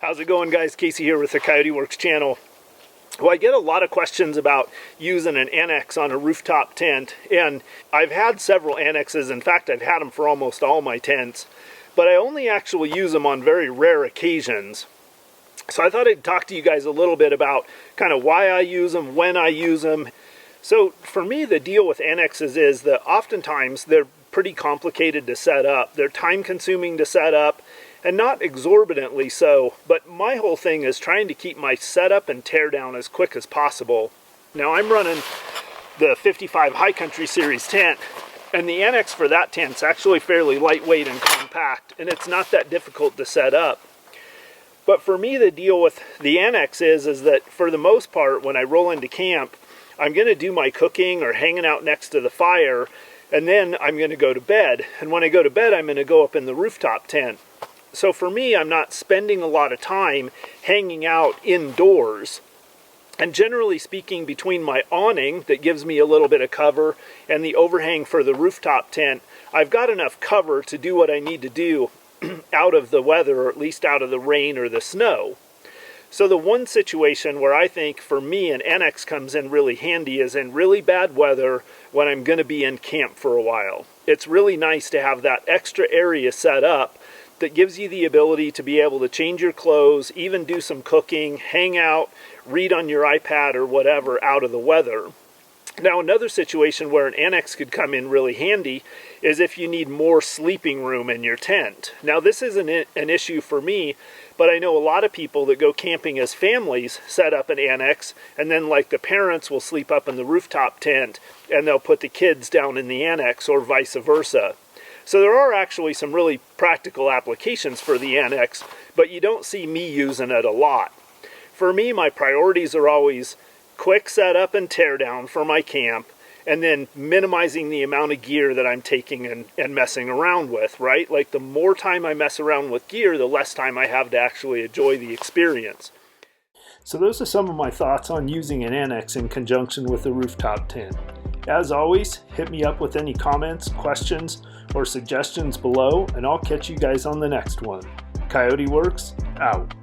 How's it going, guys? Casey here with the Coyote Works channel. Well, I get a lot of questions about using an Annex on a rooftop tent, and I've had several Annexes. In fact, I've had them for almost all my tents, but I only actually use them on very rare occasions. So I thought I'd talk to you guys a little bit about kind of why I use them, when I use them. So for me, the deal with Annexes is that oftentimes they're pretty complicated to set up. They're time consuming to set up, and not exorbitantly so, but my whole thing is trying to keep my setup and tear down as quick as possible. Now I'm running the 55 High Country Series tent, and the Annex for that tent's actually fairly lightweight and compact, and it's not that difficult to set up. But for me, the deal with the Annex is that for the most part, when I roll into camp, I'm going to do my cooking or hanging out next to the fire, and then I'm going to go to bed. And when I go to bed, I'm going to go up in the rooftop tent. So for me, I'm not spending a lot of time hanging out indoors. And generally speaking, between my awning that gives me a little bit of cover and the overhang for the rooftop tent, I've got enough cover to do what I need to do out of the weather, or at least out of the rain or the snow. So the one situation where I think for me an Annex comes in really handy is in really bad weather when I'm going to be in camp for a while. It's really nice to have that extra area set up that gives you the ability to be able to change your clothes, even do some cooking, hang out, read on your iPad or whatever out of the weather. Now, another situation where an Annex could come in really handy is if you need more sleeping room in your tent. Now, this isn't an issue for me, but I know a lot of people that go camping as families set up an Annex, and then like the parents will sleep up in the rooftop tent and they'll put the kids down in the Annex, or vice versa. So there are actually some really practical applications for the Annex, but you don't see me using it a lot. For me, my priorities are always quick setup and tear down for my camp, and then minimizing the amount of gear that I'm taking and messing around with, right? Like the more time I mess around with gear, the less time I have to actually enjoy the experience. So those are some of my thoughts on using an Annex in conjunction with a rooftop tent. As always, hit me up with any comments, questions, or suggestions below, and I'll catch you guys on the next one. Coyote Works, out.